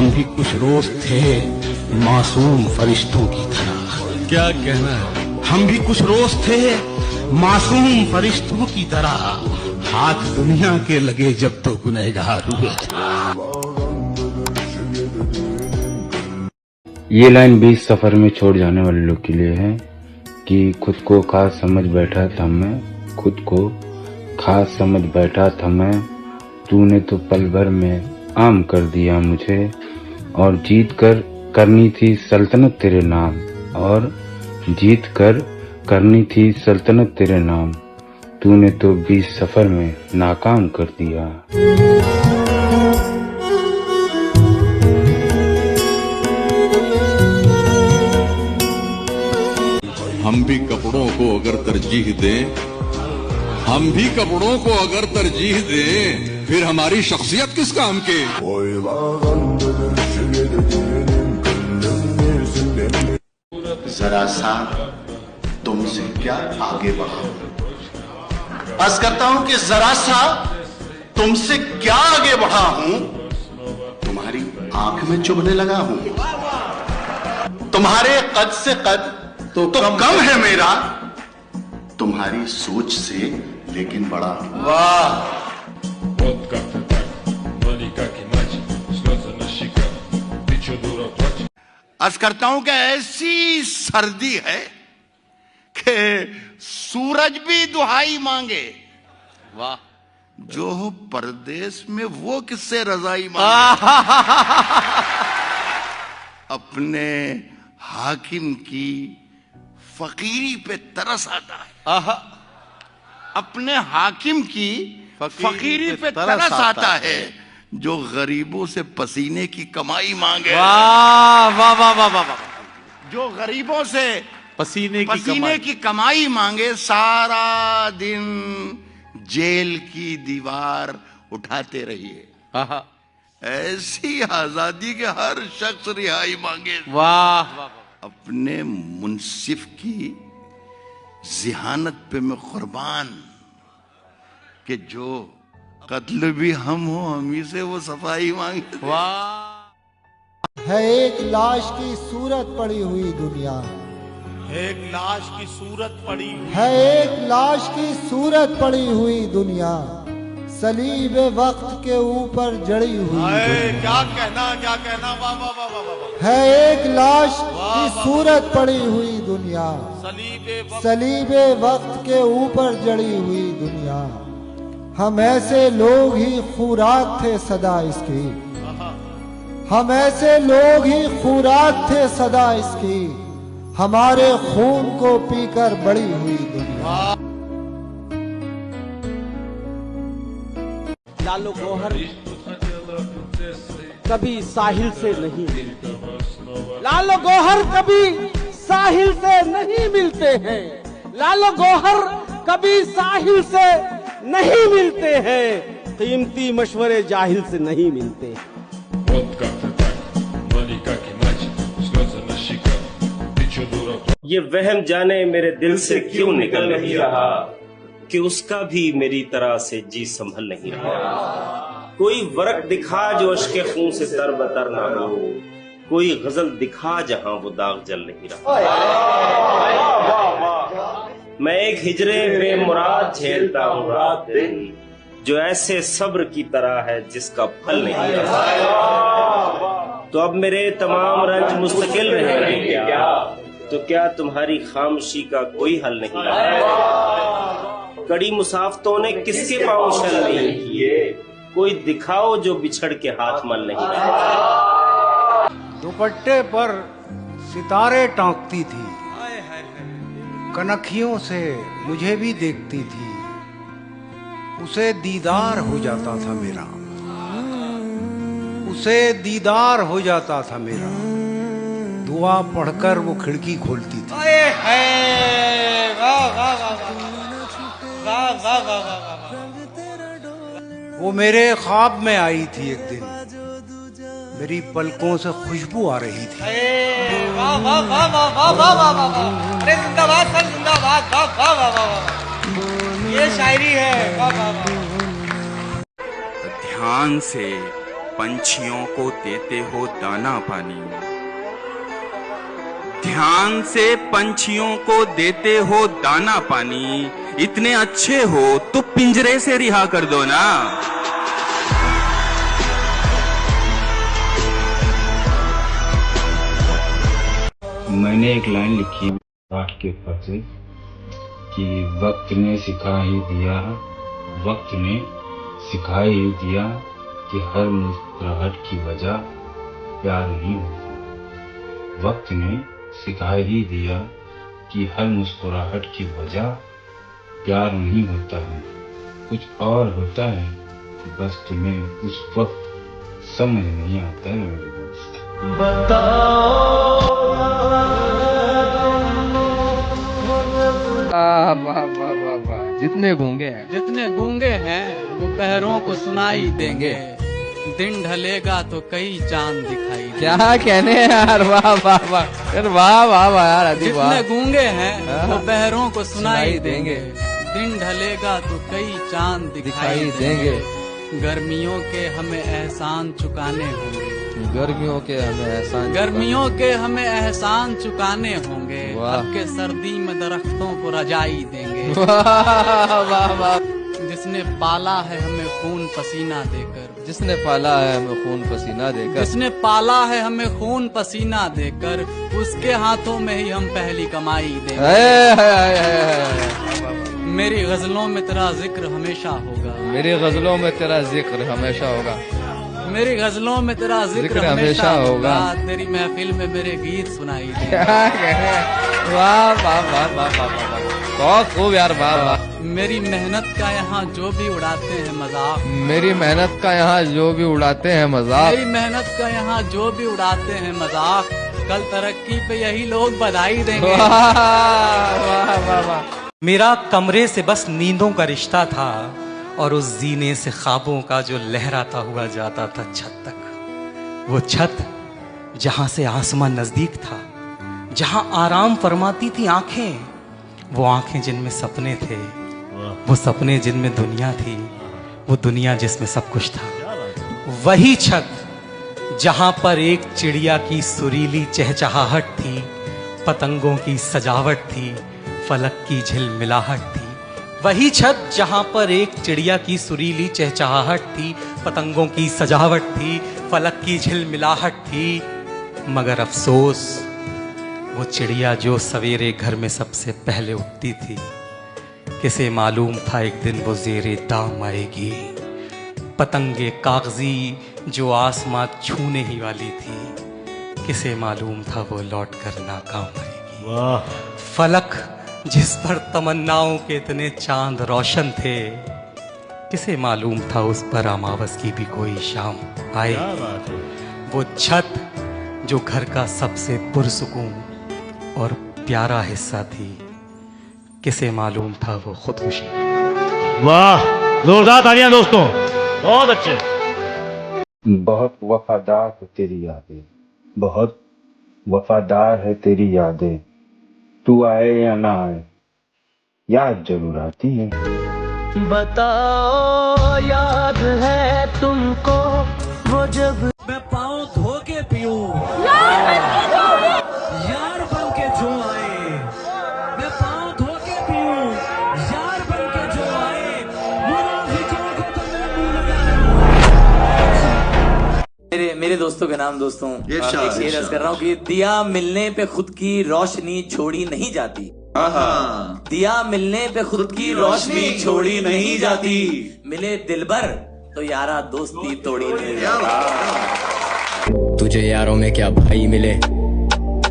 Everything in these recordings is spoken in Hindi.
हम भी कुछ रोज थे मासूम फरिश्तों की तरह। क्या कहना है? हम भी कुछ रोज थे मासूम फरिश्तों की तरह, हाथ दुनिया के लगे जब तो गुनहगार हुए। ये लाइन 20 सफर में छोड़ जाने वाले लोग के लिए है कि खुद को खास समझ बैठा था मैं, खुद को खास समझ बैठा था मैं, तूने तो पल भर में आम कर दिया मुझे, और जीत कर करनी थी सल्तनत तेरे नाम, और जीत कर करनी थी सल्तनत तेरे नाम, तूने तो 20 सफर में नाकाम कर दिया। हम भी कपड़ों को अगर तरजीह दें, हम भी कपड़ों को अगर तरजीह दें, फिर हमारी शख्सियत किस काम के? जरा सा तुमसे क्या आगे बढ़ा, बस करता हूं कि जरा सा तुमसे क्या आगे बढ़ा हूं, तुम्हारी आंख में चुभने लगा हूं, तुम्हारे कद से कद तो कम है मेरा, तुम्हारी सोच से लेकिन बड़ा। वाह! अर्ज करता हूं कि ऐसी सर्दी है कि सूरज भी दुहाई मांगे। वाह! जो हो परदेश में वो किससे रजाई मांगे। अपने हाकिम की फकीरी पे तरस आता है, अपने हाकिम की फकीरी पे तरस आता है, जो गरीबों से पसीने की कमाई मांगे। वाह वाह वाह वाह वाह! जो गरीबों से पसीने की कमाई मांगे, सारा दिन जेल की दीवार उठाते रहिए। ऐसी आजादी के हर शख्स रिहाई मांगे। वाह वाह! अपने मुंसिफ की जिहानत पे मैं कुर्बान कि जो कत्ल भी हम हो, हम ही से वो सफाई मांगे। वाह! है एक लाश की सूरत पड़ी हुई दुनिया, एक लाश की सूरत पड़ी हुई है एक लाश की सूरत पड़ी हुई दुनिया, सलीब वक्त के ऊपर जड़ी हुई दुनिया। क्या कहना, वाह वाह वाह वाह वाह! है एक लाश की सूरत पड़ी हुई दुनिया, सलीब वक्त के ऊपर जड़ी हुई दुनिया, हम ऐसे लोग ही खुराक थे सदा इसकी, हम ऐसे लोग ही खुराक थे सदा इसकी, हमारे खून को पीकर बड़ी हुई दुनिया। लालो गौहर कभी साहिल से नहीं मिलते, लालो गौहर कभी साहिल से नहीं मिलते हैं, लालो गौहर कभी साहिल से नहीं मिलते हैं, कीमती मशवरे जाहिल से नहीं मिलते। ये वहम जाने मेरे दिल से क्यों निकल नहीं रहा कि उसका भी मेरी तरह से जी संभल नहीं रहा। कोई वर्क दिखा जो अश्के खून से तरबतर ना हो, कोई गजल दिखा जहां वो दाग जल नहीं रहा। मैं एक हिजरे बेमुराद झेलता हूँ रात दिन, जो ऐसे सब्र की तरह है जिसका फल नहीं रहा। तो अब मेरे तमाम रंज मुस्तकिल रहेंगे क्या, तो क्या तुम्हारी खामोशी का कोई हल नहीं रहा। कड़ी मुसाफतों ने किसके पांव शल नहीं किए, कोई दिखाओ जो बिछड़ के हाथ मल नहीं रहा। दुपट्टे पर सितारे टांकती थी, कनखियों से मुझे भी देखती थी, उसे दीदार हो जाता था मेरा, उसे दीदार हो जाता था मेरा, दुआ पढ़कर वो खिड़की खोलती थी। वो मेरे ख्वाब में आई थी एक दिन, मेरी पलकों से खुशबू आ रही थी। वाह वाह वाह वाह वाह वाह वाह! अरे जिंदाबाद सर, जिंदाबाद! वाह वाह वाह वाह! ये शायरी है। वाह वाह वाह! ध्यान से पंछियों को देते हो दाना पानी, ध्यान से पंछियों को देते हो दाना पानी, इतने अच्छे हो तो पिंजरे से रिहा कर दो ना। मैंने एक लाइन लिखी रात के ऊपर से कि वक्त ने सिखा ही दिया, वक्त ने सिखा ही दिया कि हर मुस्कुराहट की वजह प्यार नहीं होता। वक्त ने सिखा ही दिया कि हर मुस्कुराहट की वजह प्यार नहीं होता है, कुछ और होता है, बस तुम्हें उस वक्त समझ नहीं आता है मेरे दोस्त। जितने गूंगे हैं वो बहरों को सुनाई देंगे, दिन ढलेगा तो कई चांद दिखाई देंगे। क्या कहने हैं यार, वाह वाह वाह यार, वाह वाह वाह यार अदीब, जितने गूंगे हैं वो बहरों को सुनाई देंगे, दिन ढलेगा तो कई चांद दिखाई देंगे। गर्मियों के हमें एहसान चुकाने होंगे, गर्मियों के हमें एहसान चुकाने होंगे, अब के सर्दी में दरख्तों को रजाई देंगे। वाह वाह वाह। जिसने पाला है हमें खून पसीना देकर, जिसने पाला है हमें खून पसीना देकर, जिसने पाला है हमें खून पसीना देकर, उसके हाथों में ही हम पहली कमाई देंगे। मेरी गजलों में तेरा जिक्र हमेशा होगा, मेरी गजलों में तेरा जिक्र हमेशा होगा, मेरी गजलों में तेरा जिक्र हमेशा होगा, तेरी महफिल में मेरे गीत सुनाई देंगे। वाह वाह वाह वाह वाह, बहुत खूब यार, वाह वाह। मेरी मेहनत का यहाँ जो भी उड़ाते हैं मजाक, मेरी मेहनत का यहाँ जो भी उड़ाते हैं मजाक, मेरी मेहनत का यहाँ जो भी उड़ाते हैं मजाक, कल तरक्की पे यही लोग बधाई देंगे। वाह वाह वाह वाह। मेरा कमरे से बस नींदों का रिश्ता था, और उस जीने से ख्वाबों का जो लहराता हुआ जाता था छत तक। वो छत जहां से आसमां नजदीक था, जहां आराम फरमाती थी आंखें, वो आंखें जिनमें सपने थे, वो सपने जिनमें दुनिया थी, वो दुनिया जिसमें सब कुछ था। वही छत जहां पर एक चिड़िया की सुरीली चहचहाहट थी, पतंगों की सजावट थी, फलक की झिलमिलाहट थी। वही छत जहां पर एक चिड़िया की सुरीली चहचहाहट थी, पतंगों की सजावट थी, फलक की झिलमिलाहट थी। मगर अफसोस, वो चिड़िया जो सवेरे घर में सबसे पहले उठती थी, किसे मालूम था एक दिन वो ज़ेरे दाम आएगी। पतंगे कागजी जो आसमां छूने ही वाली थी, किसे मालूम था वो लौट कर नाकाम आएगी। वाह। फलक जिस पर तमन्नाओं के इतने चांद रोशन थे, किसे मालूम था उस पर अमावस की भी कोई शाम आएगी। वो छत जो घर का सबसे पुरसुकून और प्यारा हिस्सा थी, किसे मालूम था वो खुदकुशी। वाह, जोरदार तालियां दोस्तों, बहुत अच्छे। बहुत वफादार है तेरी यादें, बहुत वफादार है तेरी यादें, तू आए या ना आए याद जरूर आती है। बताओ याद है तुमको वो जब मैं पाँव धो के पीऊं, यार बन के जो आए, मैं पाँव धो के पीऊं, यार बन के जो आए, मुनाफिकों को तो मैं मुंह लगा। मेरे दोस्तों के नाम दोस्तों एक शेर अर्ज कर रहा हूँ कि दिया मिलने पे खुद की रोशनी छोड़ी नहीं जाती, दिया मिलने पे खुद की रोशनी छोड़ी नहीं जाती, मिले दिलबर तो यारा दोस्ती तोड़ी नहीं जाती। तुझे यारों में क्या भाई मिले,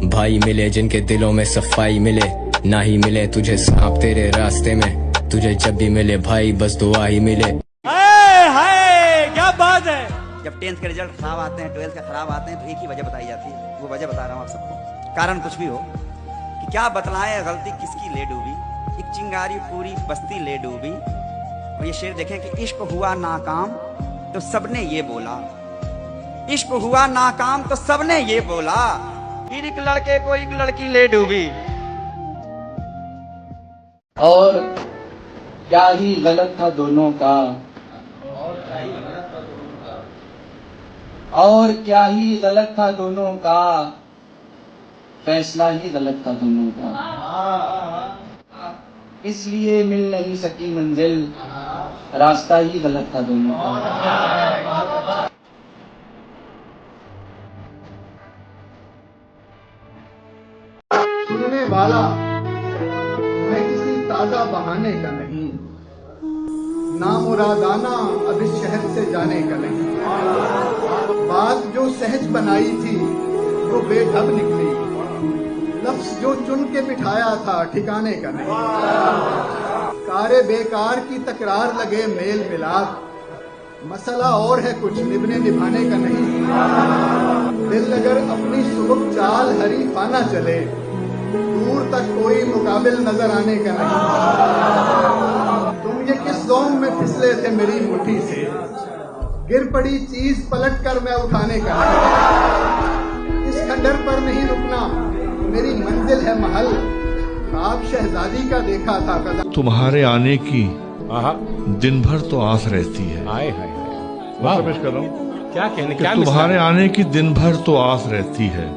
भाई मिले जिनके दिलों में सफाई मिले, ना ही मिले तुझे सांप तेरे रास्ते में, तुझे जब भी मिले भाई बस दुआ ही मिले। हाय क्या बात है। जब 10th के रिजल्ट खराब आते हैं, 12th के खराब आते हैं, तो एक ही वजह बताई जाती है, वो वजह बता रहा हूँ आप सबको। कारण कुछ भी हो कि क्या बतलाएं गलती किसकी ले डूबी, एक चिंगारी पूरी बस्ती ले डूबी। और ये शेर देखें कि इश्क हुआ नाकाम तो सबने ये बोला, इश्क हुआ नाकाम तो सबने ये बोला, फिर एक लड़के को एक लड़की ले डूबी। और क्या ही गलत था दोनों का, और क्या ही गलत था दोनों का, फैसला ही गलत था दोनों का, इसलिए मिल नहीं सकी मंजिल, रास्ता ही गलत था दोनों का। सुनने वाला मैं किसी ताजा बहाने का नहीं, नामुरादाना अब इस शहर से जाने का नहीं। बात जो सहज बनाई थी वो बेढब निकली, लफ्ज जो चुन के बिठाया था ठिकाने का नहीं। कारे बेकार की तकरार लगे मेल मिलाप, मसला और है कुछ निभने निभाने का नहीं। दिल अगर अपनी सुबह चाल हरीफाना चले, दूर तक कोई मुकाबिल नजर आने का नहीं। तुम ये किस जोम में फिसले थे मेरी मुट्ठी से, गिर पड़ी चीज पलट कर मैं उठाने का नहीं। इस खंडर पर नहीं रुकना, मेरी मंजिल है महल, ख्वाब शहजादी का देखा था कदम। तुम्हारे आने की दिन भर तो आस रहती है। हाय हाय हाय, पेश कर रहा हूँ। क्या कहने, क्या तुम्हारे आने की दिन भर तो आस रहती है,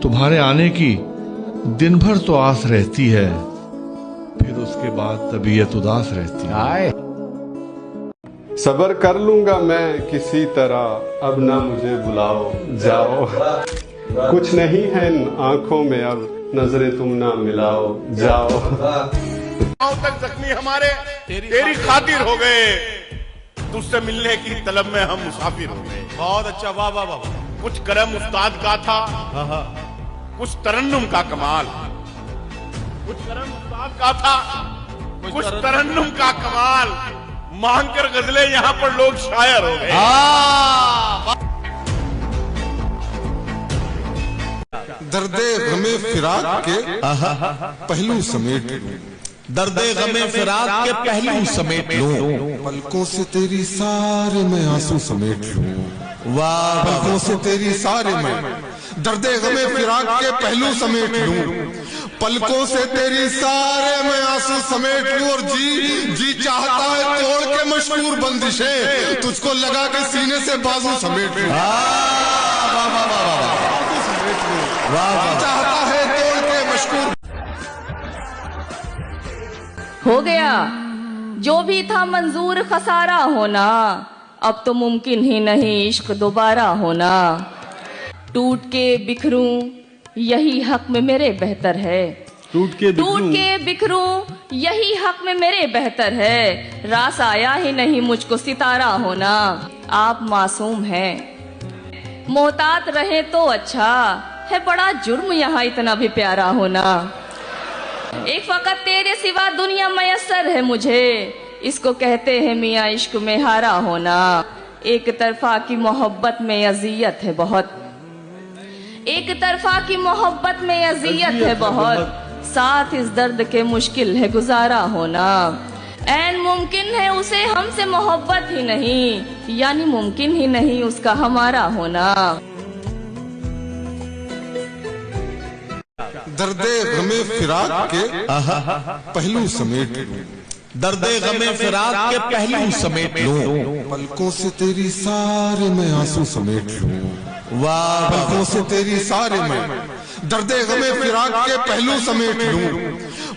तुम्हारे आने की दिन भर तो आस रहती है, फिर उसके बाद तबीयत उदास रहती है। सबर कर लूंगा मैं किसी तरह, अब ना मुझे बुलाओ जाओ। कुछ नहीं है इन आंखों में अब, नजरें तुम ना मिलाओ जाओ। गांव तक जख्मी हमारे तेरी खातिर हो गए, तुझसे मिलने की तलब में हम मुसाफिर हो गए। बहुत अच्छा, वाह वाह वाह। कुछ करम उस्ताद का था, कुछ तरन्नुम का कमाल, कुछ करम उस्ताद का था, कुछ तरन्नुम का कमाल, मांग कर गजलें यहाँ पर लोग शायर हो गए। दर्दे गमे फिराक के पहलू समेट, दर्दे गमे फिराक के पहलू समेट लूं, पलकों से तेरी सारे मैं आंसू समेट लूं। वाह, पलकों से तेरी सारे मैं दर्दे गमे फिराक के पहलू समेट लूं, पलकों से तेरी सारे मैं आंसू समेट लूं। और जी चाहता है तोड़ के मशहूर बंदिशें, तुझको लगा के सीने से बाजू समेट लूं। चाहता है तोड़ के मशहूर। हो गया जो भी था मंजूर खसारा होना, अब तो मुमकिन ही नहीं इश्क दोबारा होना। टूट के बिखरूं यही हक में मेरे बेहतर है, टूट के बिखरूं यही हक में मेरे बेहतर है। रास आया ही नहीं मुझको सितारा होना, आप मासूम हैं मोहतात रहे तो अच्छा है, बड़ा जुर्म यहाँ इतना भी प्यारा होना। एक फकत तेरे सिवा दुनिया मयसर है मुझे, इसको कहते हैं मियाँ इश्क में हारा होना। एक तरफा की मोहब्बत में अजियत है बहुत, एक तरफा की मोहब्बत में अजियत है बहुत, साथ इस दर्द के मुश्किल है गुजारा होना। ऐन मुमकिन है उसे हमसे मोहब्बत ही नहीं, यानी मुमकिन ही नहीं उसका हमारा होना। दर्दे गमे फिराक के पहलू समेट लूं, दर्दे गमे फिराक के पहलू समेट लूं, पलकों से तेरी सारे मैं आंसू समेट लूं। वाह, पलकों से तेरी सारे मैं दर्दे गमे फिराक के पहलू समेट लूं,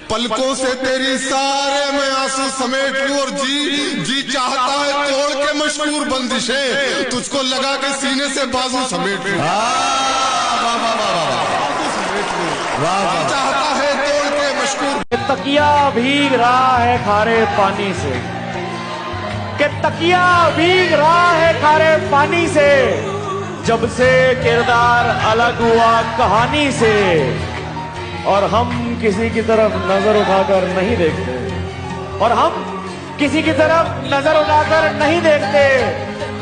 पलकों से तेरी सारे मैं आंसू समेट लूं। और जी चाहता है तोड़ के मशहूर बंदिशें, तुझको लगा के सीने से बाजू समेट लूं। चाहता है तोड़ के मशहूर। तकिया भीग रहा है खारे पानी से, कि तकिया भीग रहा है खारे पानी से, जब से किरदार अलग हुआ कहानी से। और हम किसी की तरफ नजर उठाकर नहीं देखते, और हम किसी की तरफ नजर उठाकर नहीं देखते,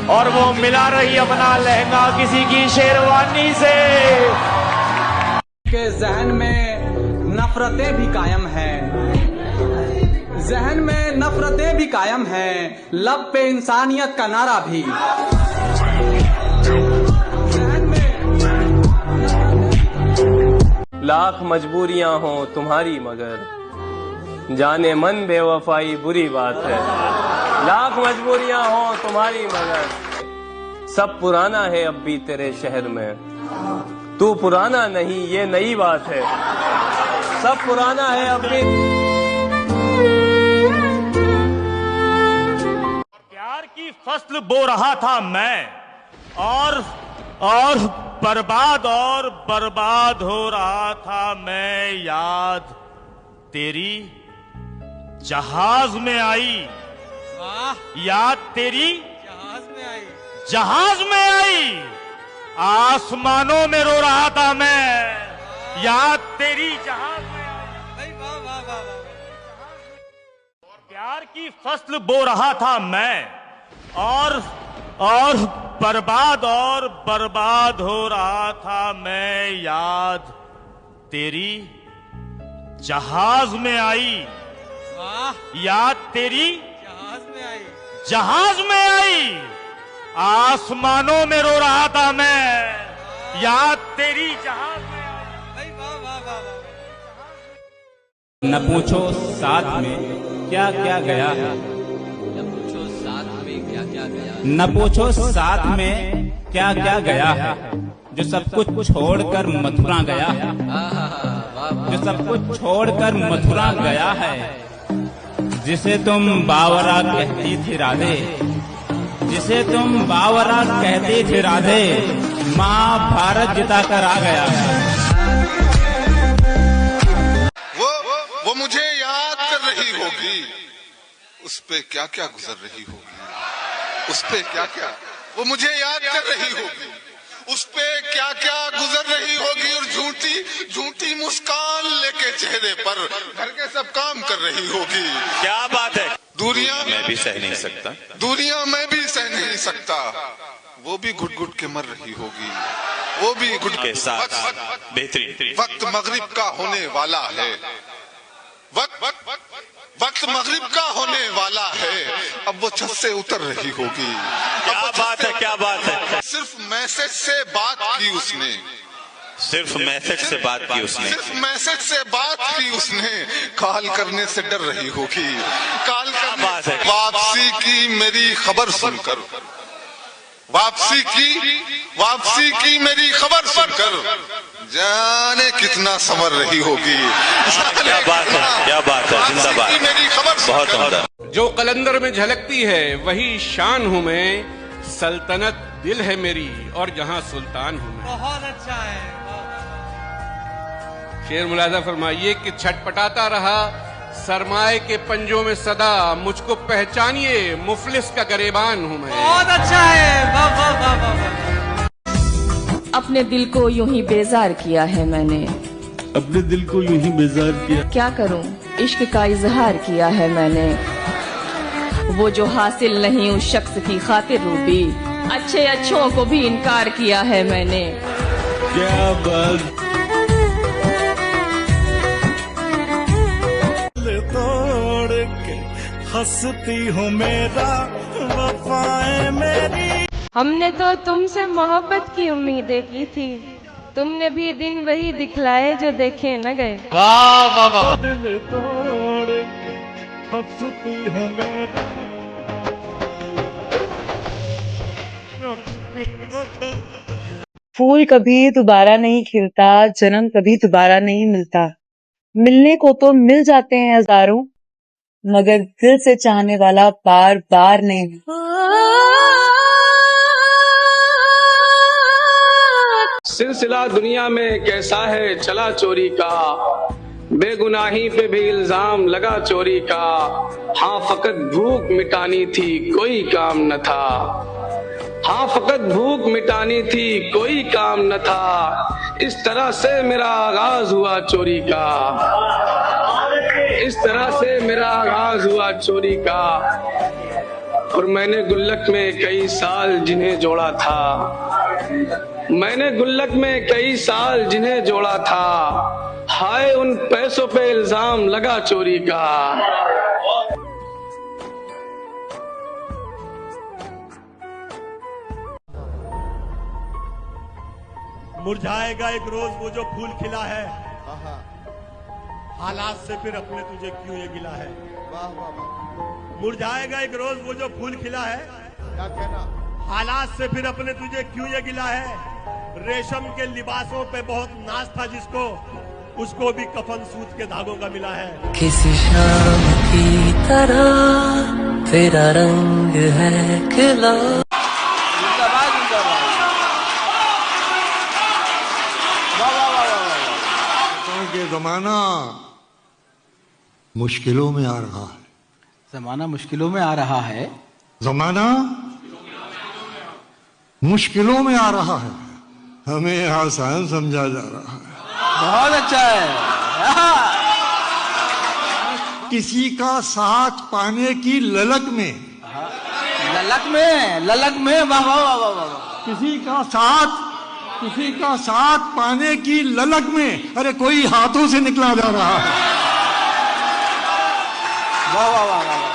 और वो मिला रही अपना लहंगा किसी की शेरवानी से। के जहन में नफरतें भी कायम हैं, जहन में नफरतें भी कायम हैं, लब पे इंसानियत का नारा भी। लाख मजबूरियां हो तुम्हारी मगर, जाने मन बेवफाई बुरी बात है। लाख मजबूरियां हो तुम्हारी मगर, सब पुराना है अब भी तेरे शहर में, तू पुराना नहीं ये नई बात है, सब पुराना है अब भी। प्यार की फसल बो रहा था मैं, और बर्बाद हो रहा था मैं। याद तेरी जहाज में आई, याद तेरी जहाज में आई, आसमानों में रो रहा था मैं, याद तेरी जहाज में आई। प्यार की फसल बो रहा था मैं, और बर्बाद हो रहा था मैं। याद तेरी जहाज में आई, याद तेरी जहाज में आई, आसमानों में रो रहा था मैं, याद तेरी जहाज में आई। न पूछो साथ में क्या क्या गया है, न पूछो साथ में क्या क्या गया, न पूछो साथ में क्या क्या गया है, जो सब कुछ छोड़कर मथुरा गया है, जो सब कुछ छोड़कर मथुरा गया है। जिसे तुम बावरा कहती थी राधे, जिसे तुम बावरा कहती थी राधे, माँ भारत जिता कर आ गया है। वो मुझे याद कर रही होगी, उस पे क्या क्या गुजर रही होगी, उस पे क्या क्या, वो मुझे याद कर रही होगी, उस पे क्या क्या गुजर रही होगी, और झूठी झूठी मुस्कान लेके चेहरे पर घर के सब काम कर रही होगी। क्या बात है। दूरियां मैं भी सह नहीं सकता, दूरियां मैं भी सह नहीं सकता, वो भी घुट घुट के मर रही होगी, वो भी घुट के साथ बेहतरीन। वक्त मगरिब का होने वाला है, वक्त मगरिब का होने वाला है, अब वो छत से उतर रही होगी। क्या बात है, क्या बात है। सिर्फ मैसेज से बात की उसने, सिर्फ मैसेज से बात की उसने, सिर्फ मैसेज से बात की उसने, कॉल करने से डर रही होगी, कॉल करने। वापसी की मेरी खबर सुनकर, वापसी की मेरी खबर सुनकर जाने कितना समर रही होगी। क्या बात है, क्या बात है, जिंदाबाद, मेरी खबर बहुत उम्दा। जो कलंदर में झलकती है वही शान हूँ मैं, सल्तनत दिल है मेरी और जहाँ सुल्तान हूँ मैं। बहुत अच्छा है। शेर मुलाजा फरमाइए कि छटपटाता रहा सरमाए के पंजों में सदा, मुझको पहचानिए मुफलिस का गरेबान हूँ मैं। बहुत अच्छा है। वाह वाह वाह वाह। अपने दिल को यूं ही बेजार किया है मैंने, अपने दिल को यूं ही बेजार किया। क्या करूं, इश्क का इजहार किया है मैंने, वो जो हासिल नहीं उस शख्स की खातिर रूबी, अच्छे अच्छों को भी इनकार किया है मैंने। क्या बात। तोड़ के हंसती हो मेरा वफाएं मेरी। हमने तो तुमसे मोहब्बत की उम्मीदें की थी, तुमने भी दिन वही दिखलाए जो देखे न गए। वाह वाह वाह। दिल तोड़ के हंसती हो मेरा। फूल कभी दोबारा नहीं खिलता, जन्म कभी दोबारा नहीं मिलता, मिलने को तो मिल जाते हैं हजारों, मगर दिल से चाहने वाला बार बार नहीं। सिलसिला दुनिया में कैसा है चला चोरी का, बेगुनाही पे भी इल्जाम लगा चोरी का। हाँ फकत भूख मिटानी थी कोई काम न था, हाँ फकत भूख मिटानी थी कोई काम न था। इस तरह से मेरा आगाज हुआ चोरी का, इस तरह से मेरा आगाज हुआ चोरी का। और मैंने गुल्लक में कई साल जिन्हें जोड़ा था, मैंने गुल्लक में कई साल जिन्हें जोड़ा था, हाय उन पैसों पे इल्जाम लगा चोरी का। मुरझाएगा एक रोज वो जो फूल खिला है, हालात से फिर अपने तुझे क्यों ये गिला है। मुरझाएगा एक रोज वो जो फूल खिला है, क्या कहना, हालात से फिर अपने तुझे क्यों ये गिला है? रेशम के लिबासों पे बहुत नाज था जिसको, उसको भी कफन सूत के धागों का मिला है। किसी शाम की तरह तेरा रंग है खिला। कि जमाना मुश्किलों में आ रहा है। जमाना मुश्किलों में आ रहा है। जमाना मुश्किलों में आ रहा है, हमें आसान समझा जा रहा है। बहुत अच्छा है। किसी का साथ पाने की ललक में, ललक में वाह वाह वाह वाह वाह। किसी का साथ पाने की ललक में, अरे कोई हाथों से निकला जा रहा है। वाह वाह वाह वाह।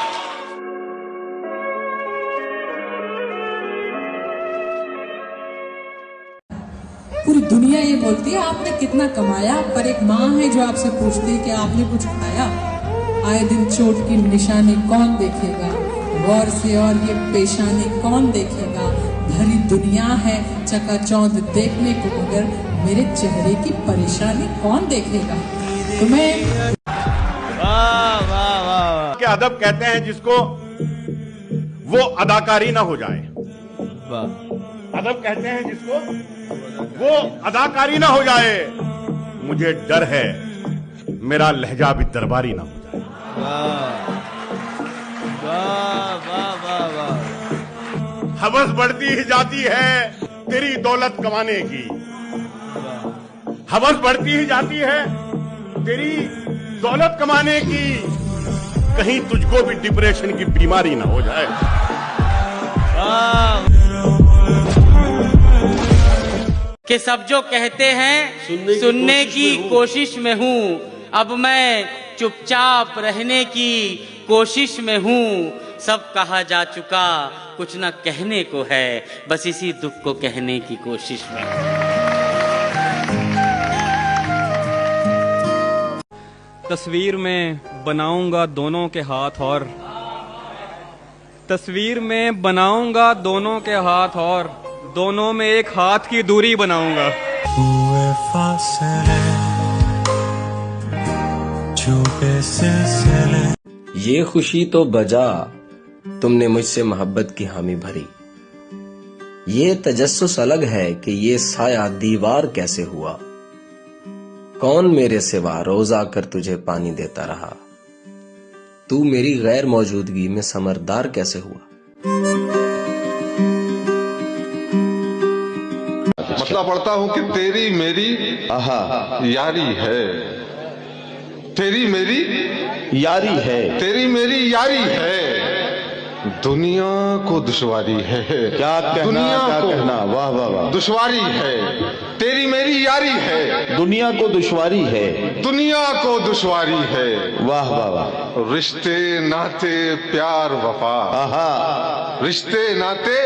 पूरी दुनिया ये बोलती है आपने कितना कमाया, पर एक माँ है जो आपसे पूछती है कि आपने कुछ खाया। आए दिन चोट की निशानी कौन देखेगा, गौर से और ये पेशानी कौन देखेगा। भरी दुनिया है चकाचौंध देखने को, मगर मेरे चेहरे की परेशानी कौन देखेगा। तुम्हें के अदब कहते हैं जिसको वो अदाकारी ना हो जाए। अदब कहते हैं जिसको वो अदाकारी ना हो जाए। मुझे डर है मेरा लहजा भी दरबारी ना हो जाए। हवस बढ़ती ही जाती है तेरी दौलत कमाने की, हवस बढ़ती ही जाती है तेरी दौलत कमाने की। कहीं तुझको भी डिप्रेशन की बीमारी ना हो जाए। कि सब जो कहते हैं सुनने की कोशिश में हूँ, अब मैं चुपचाप रहने की कोशिश में हूँ। सब कहा जा चुका कुछ न कहने को है, बस इसी दुख को कहने की कोशिश में। तस्वीर में बनाऊंगा दोनों के हाथ और, तस्वीर में बनाऊंगा दोनों के हाथ और, दोनों में एक हाथ की दूरी बनाऊंगा। हुए फासले छूटे सिलसिले। ये खुशी तो बजा तुमने मुझसे मोहब्बत की हामी भरी। ये तजस्सुस अलग है कि ये साया दीवार कैसे हुआ। कौन मेरे सिवा रोज आकर तुझे पानी देता रहा। तू मेरी गैर मौजूदगी में समरदार कैसे हुआ। मतलब पढ़ता हूँ कि तेरी मेरी यारी है, तेरी मेरी यारी है, तेरी मेरी यारी है। दुनिया को दुश्वारी है, क्या कहना, दुनिया क्या को कहना, वाह वाह वाह, दुश्वारी है। तेरी मेरी यारी है, दुनिया को दुश्वारी है, दुनिया को दुश्वारी है, वाह वाह वाह। रिश्ते नाते प्यार वफा, रिश्ते नाते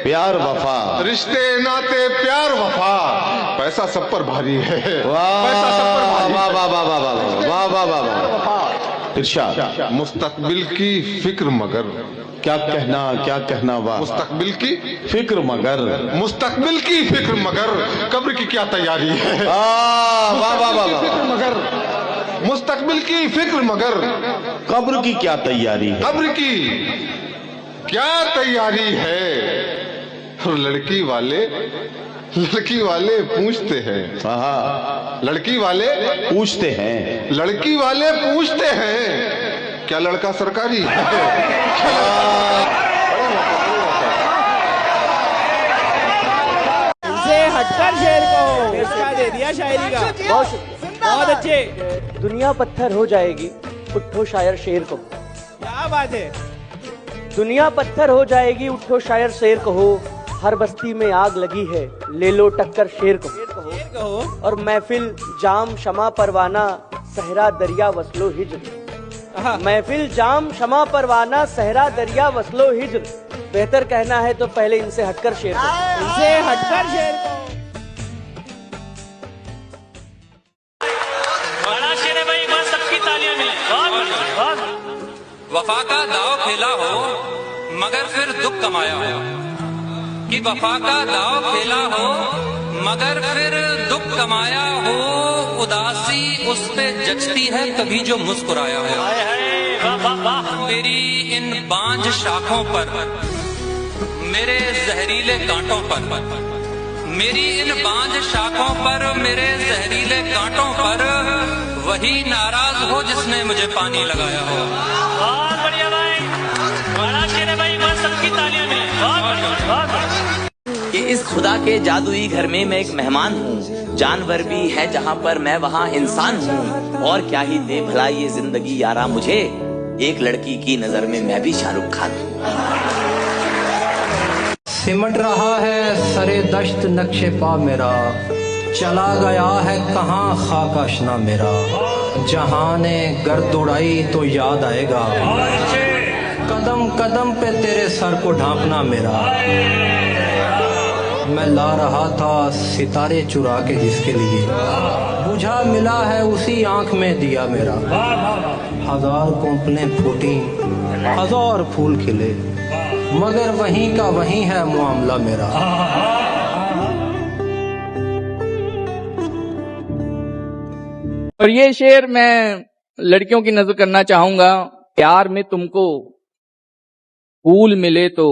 प्यार वफा, रिश्ते नाते प्यार वफा। पैसा सब पर भारी है, पैसा सब पर भारी, वाह वाह वाह वाह वाह वाह वाह वाह। इरशाद मुस्तकबिल की फिक्र मगर, क्या कहना वाह। मुस्तकबिल की फिक्र मगर, मुस्तकबिल की फिक्र मगर, कब्र की क्या तैयारी है। वाह वाह वाह वाह। मगर मुस्तकबिल की फिक्र मगर, कब्र की क्या तैयारी है, कब्र की क्या तैयारी है। और लड़की वाले पूछते हैं, लड़की वाले पूछते हैं, लड़की वाले पूछते हैं क्या लड़का सरकारी है। इनसे हटकर शेर को इसका दे दिया शायरी का। बहुत अच्छे। दुनिया पत्थर हो जाएगी, उठो शायर शेर को। क्या बात है। दुनिया पत्थर हो जाएगी, उठो शायर शेर कहो। हर बस्ती में आग लगी है, ले लो टक्कर शेर को। और महफिल जाम शमा परवाना, सहरा दरिया वसलो हिज्र। महफिल जाम शमा परवाना, सहरा दरिया वसलो हिज्र। बेहतर कहना है तो पहले इनसे हटकर शेर को, इनसे हटकर शेर को। बड़ा शेर है भाई, बस सबकी तालियां मिले। वफा का दाव खेला हो मगर फिर दुख कमाया हो। कि वफा का दाव खेला हो मगर फिर दुख कमाया हो, उदासी उस पे जचती है कभी जो मुस्कुराया हो। मेरी इन बांझ शाखों पर, मेरे जहरीले कांटों पर, मेरी इन बांझ शाखों पर, मेरे जहरीले कांटों पर वही नाराज हो जिसने मुझे पानी लगाया हो। बहुत बढ़िया भाई, बड़ा शेर है भाई, बस सबकी तालियां मिले। कि इस खुदा के जादुई घर में मैं एक मेहमान हूँ, जानवर भी है जहाँ पर मैं वहाँ इंसान हूँ, और क्या ही दे भला ये जिंदगी यारा मुझे, एक लड़की की नजर में मैं भी शाहरुख खान हूँ। सिमट रहा है सरे दश्त नक्शे पा मेरा, चला गया है कहाँ खाक आशना मेरा, जहाँ ने गर्द उड़ाई तो याद आएगा, कदम कदम पे तेरे सर को ढांपना मेरा। मैं ला रहा था सितारे चुरा के जिसके लिए, बुझा मिला है उसी आंख में दिया मेरा। हजार कोंपलें फूटी, हजार फूल खिले, मगर वहीं का वहीं है मामला मेरा। और ये शेर मैं लड़कियों की नजर करना चाहूंगा। प्यार में तुमको फूल मिले तो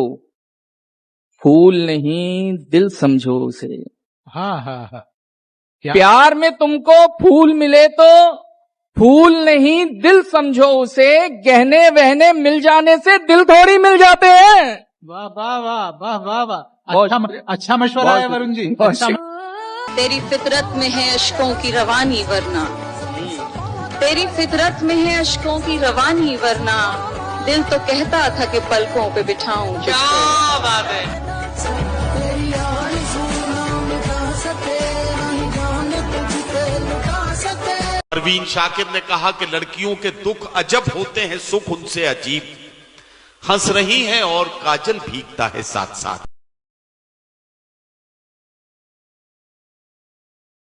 फूल नहीं दिल समझो उसे। हाँ हाँ हाँ, प्यार में तुमको फूल मिले तो फूल नहीं दिल समझो उसे, गहने वहने मिल जाने से दिल थोड़ी मिल जाते हैं। वाह वाह वाह वाह वाह वाह, अच्छा मशवरा है वरुण जी। तेरी फितरत में है अश्कों की रवानी वरना, तेरी फितरत में है अश्कों की रवानी वरना, दिल तो कहता था कि पलकों पे बिठाऊं। क्या बात है। परवीन शाकिर ने कहा कि लड़कियों के दुख अजब होते हैं, सुख उनसे अजीब, हंस रही हैं और काजल भीगता है साथ साथ।